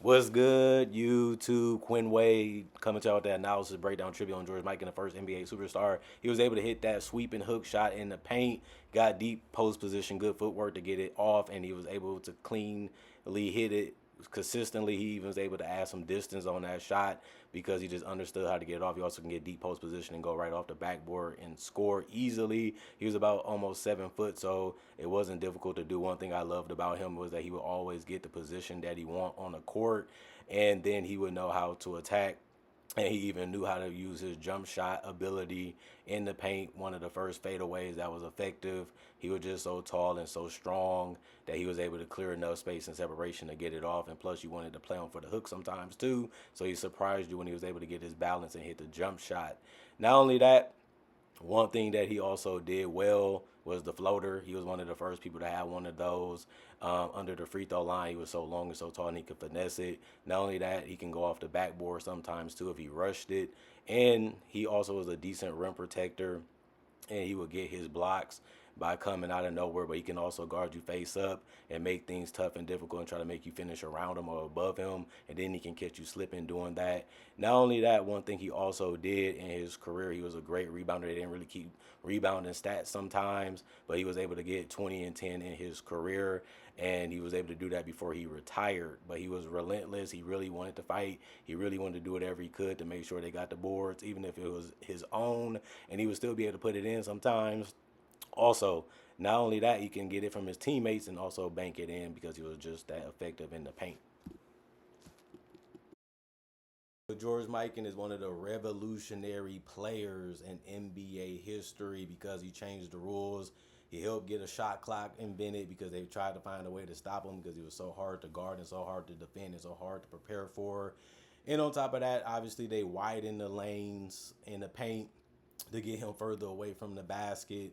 What's good, YouTube? Quinn Wade coming to y'all with that analysis breakdown tribute on George Mikan, the first NBA superstar. He was able to hit that sweeping hook shot in the paint, got deep post position, good footwork to get it off, and he was able to cleanly hit it consistently. He even was able to add some distance on that shot because he just understood how to get it off. He also can get deep post position and go right off the backboard and score easily. He was about almost 7 foot, so it wasn't difficult to do. One thing I loved about him was that he would always get the position that he want on the court, and then he would know how to attack, and he even knew how to use his jump shot ability in the paint. One of the first fadeaways that was effective. He was just so tall and so strong that he was able to clear enough space and separation to get it off. And plus, you wanted to play him for the hook sometimes too. So he surprised you when he was able to get his balance and hit the jump shot. Not only that, one thing that he also did well was the floater. He was one of the first people to have one of those under the free throw line. He was so long and so tall, and he could finesse it. Not only that, he can go off the backboard sometimes too if he rushed it. And he also was a decent rim protector, and he would get his blocks by coming out of nowhere, but he can also guard you face up and make things tough and difficult and try to make you finish around him or above him, and then he can catch you slipping doing that. Not only that, one thing he also did in his career, he was a great rebounder. They didn't really keep rebounding stats sometimes, but he was able to get 20 and 10 in his career, and he was able to do that before he retired. But he was relentless. He really wanted to fight. He really wanted to do whatever he could to make sure they got the boards, even if it was his own, and he would still be able to put it in sometimes. Also, not only that, he can get it from his teammates and also bank it in because he was just that effective in the paint. George Mikan is one of the revolutionary players in NBA history because he changed the rules. He helped get a shot clock invented because they tried to find a way to stop him because he was so hard to guard and so hard to defend and so hard to prepare for. And on top of that, obviously they widened the lanes in the paint to get him further away from the basket,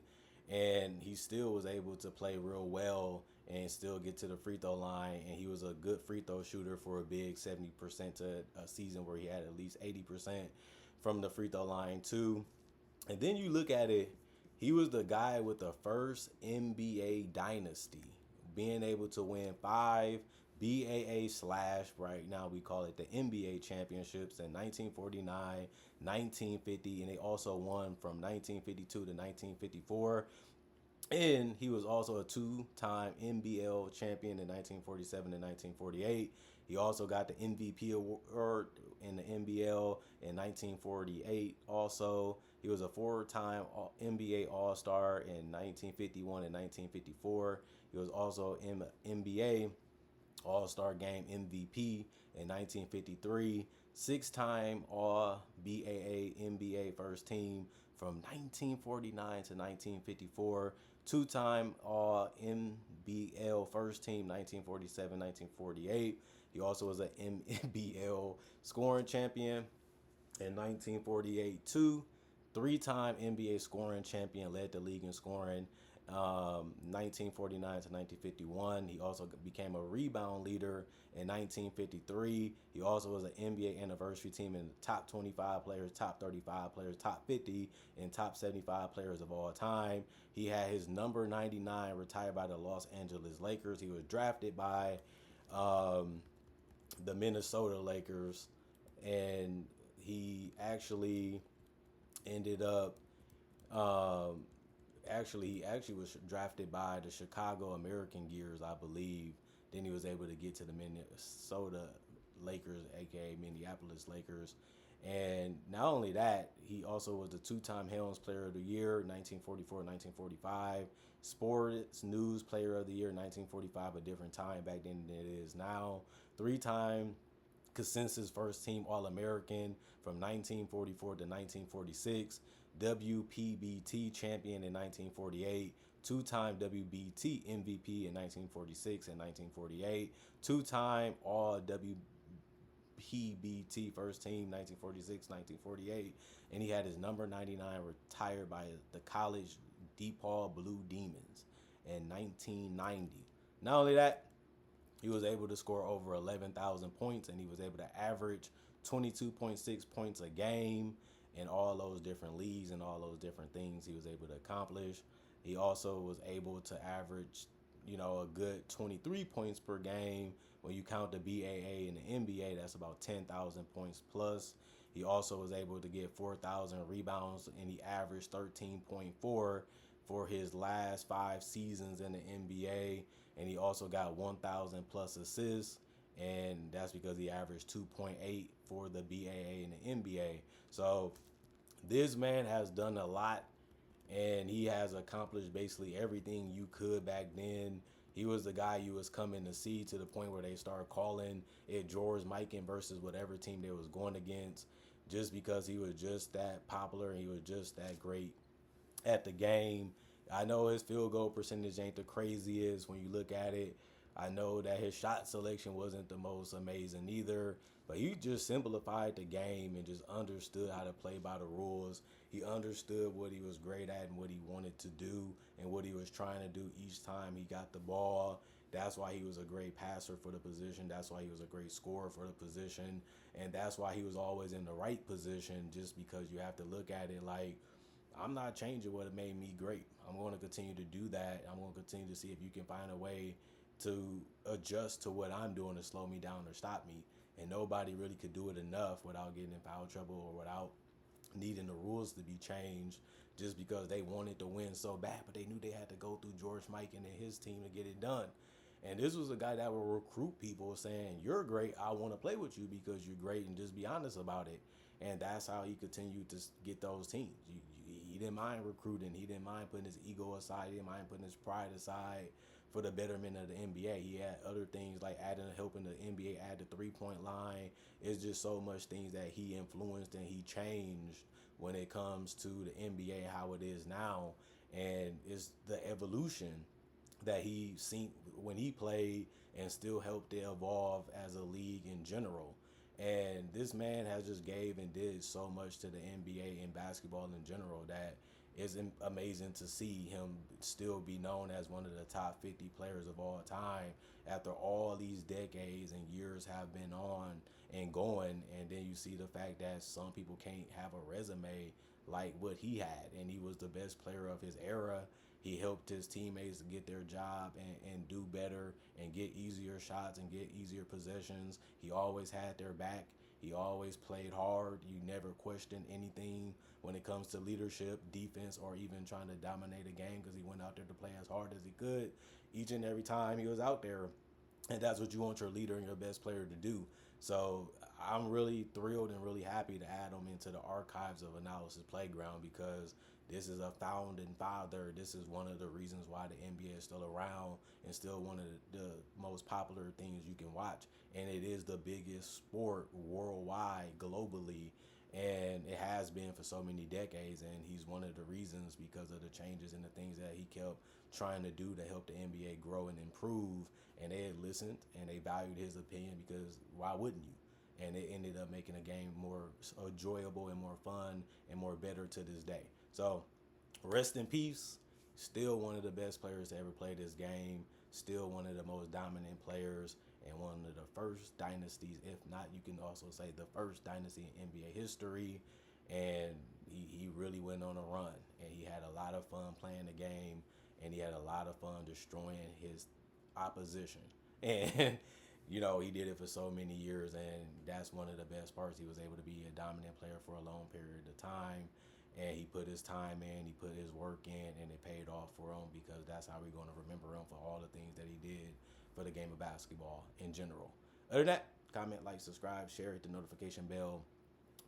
and he still was able to play real well and still get to the free throw line. And he was a good free throw shooter for a big 70% to a season where he had at least 80% from the free throw line too. And then you look at it, he was the guy with the first NBA dynasty, being able to win five BAA slash, right now we call it the NBA championships in 1949, 1950, and they also won from 1952 to 1954. And he was also a two-time NBL champion in 1947 and 1948. He also got the MVP award in the NBL in 1948. Also, he was a four-time NBA All-Star in 1951 and 1954. He was also in NBA All-Star Game MVP in 1953, six-time All BAA NBA First Team from 1949 to 1954, two-time All NBL First Team 1947, 1948. He also was an NBL scoring champion in 1948 too. Three-time NBA scoring champion, led the league in scoring 1949 to 1951. He also became a rebound leader in 1953. He also was an NBA anniversary team in the top 25 players, top 35 players, top 50, and top 75 players of all time. He had his number 99 retired by the Los Angeles Lakers. He was drafted by um, the Minnesota Lakers, and he actually ended up um, he actually was drafted by the Chicago American Gears, I believe. Then he was able to get to the Minnesota Lakers, aka Minneapolis Lakers. And not only that, he also was the two-time Helms Player of the Year, 1944, 1945. Sports News Player of the Year, 1945, a different time back then than it is now. Three-time consensus first team All American from 1944 to 1946, WPBT champion in 1948, two-time WBT MVP in 1946 and 1948, two-time All WPBT first team 1946, 1948, and he had his number 99 retired by the college DePaul Blue Demons in 1990. Not only that, he was able to score over 11,000 points, and he was able to average 22.6 points a game in all those different leagues and all those different things he was able to accomplish. He also was able to average, a good 23 points per game When you count the BAA and the NBA, that's about 10,000 points plus. He also was able to get 4,000 rebounds, and he averaged 13.4 for his last 5 seasons in the NBA. And he also got 1,000 plus assists, and that's because he averaged 2.8 for the BAA and the NBA. So this man has done a lot, and he has accomplished basically everything you could back then. He was the guy you was coming to see, to the point where they started calling it George Mikan versus whatever team they was going against, just because he was just that popular and he was just that great at the game. I know his field goal percentage ain't the craziest when you look at it. I know that his shot selection wasn't the most amazing either, but he just simplified the game and just understood how to play by the rules. He understood what he was great at and what he wanted to do and what he was trying to do each time he got the ball. That's why he was a great passer for the position. That's why he was a great scorer for the position. And that's why he was always in the right position, just because you have to look at it like, I'm not changing what made me great. I'm going to continue to do that. I'm going to continue to see if you can find a way to adjust to what I'm doing to slow me down or stop me. And nobody really could do it enough without getting in foul trouble or without needing the rules to be changed, just because they wanted to win so bad, but they knew they had to go through George Mikan and his team to get it done. And this was a guy that would recruit people saying, "You're great. I want to play with you because you're great," and just be honest about it. And that's how he continued to get those teams. He didn't mind recruiting. He didn't mind putting his ego aside. He didn't mind putting his pride aside for the betterment of the NBA. He had other things like helping the NBA add the 3-point line. It's just so much things that he influenced and he changed when it comes to the NBA, how it is now. And it's the evolution that he seen when he played and still helped it evolve as a league in general. And this man has just gave and did so much to the NBA and basketball in general that it's amazing to see him still be known as one of the top 50 players of all time after all these decades and years have been on and going. And then you see the fact that some people can't have a resume like what he had, and he was the best player of his era. He helped his teammates get their job and do better and get easier shots and get easier possessions. He always had their back. He always played hard. You never questioned anything when it comes to leadership, defense, or even trying to dominate a game, because he went out there to play as hard as he could each and every time he was out there. And that's what you want your leader and your best player to do. So I'm really thrilled and really happy to add him into the archives of Analysis Playground, because this is a founding father. This is one of the reasons why the NBA is still around and still one of the most popular things you can watch. And it is the biggest sport worldwide, globally. And it has been for so many decades, and he's one of the reasons, because of the changes and the things that he kept trying to do to help the NBA grow and improve. And they had listened and they valued his opinion, because why wouldn't you? And it ended up making a game more enjoyable and more fun and more better to this day. So rest in peace. Still one of the best players to ever play this game. Still one of the most dominant players, and one of the first dynasties, if not, you can also say the first dynasty in NBA history. And he really went on a run, and he had a lot of fun playing the game, and he had a lot of fun destroying his opposition. And he did it for so many years, and that's one of the best parts. He was able to be a dominant player for a long period of time, and he put his time in, he put his work in, and it paid off for him, because that's how we're going to remember him, for all the things that he did for the game of basketball in general. Other than that, comment, like, subscribe, share, hit the notification bell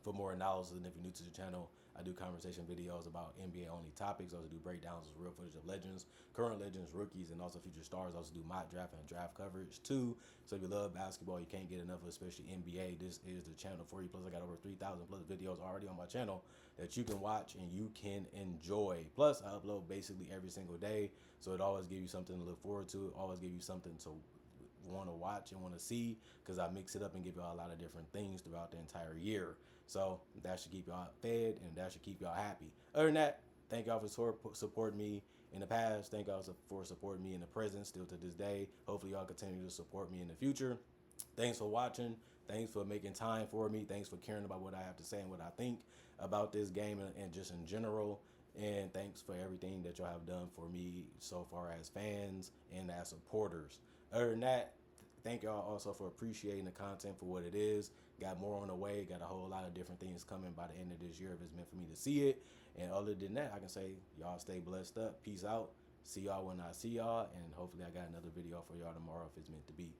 for more analysis. And if you're new to the channel, I do conversation videos about NBA only topics. I also do breakdowns of real footage of legends, current legends, rookies, and also future stars. I also do mock draft and draft coverage too. So if you love basketball, you can't get enough of, especially NBA, this is the channel for you. Plus, I got over 3,000 plus videos already on my channel that you can watch and you can enjoy. Plus, I upload basically every single day, so it always gives you something to look forward to. It always gives you something to want to watch and want to see, because I mix it up and give y'all a lot of different things throughout the entire year. So that should keep y'all fed, and that should keep y'all happy. Other than that, thank y'all for supporting me in the past. Thank y'all for supporting me in the present, still to this day. Hopefully y'all continue to support me in the future. Thanks for watching. Thanks for making time for me. Thanks for caring about what I have to say and what I think about this game and just in general. And thanks for everything that y'all have done for me so far as fans and as supporters. Other than that, thank y'all also for appreciating the content for what it is. Got more on the way. Got a whole lot of different things coming by the end of this year if it's meant for me to see it. And other than that, I can say y'all stay blessed up. Peace out. See y'all when I see y'all. And hopefully I got another video for y'all tomorrow if it's meant to be.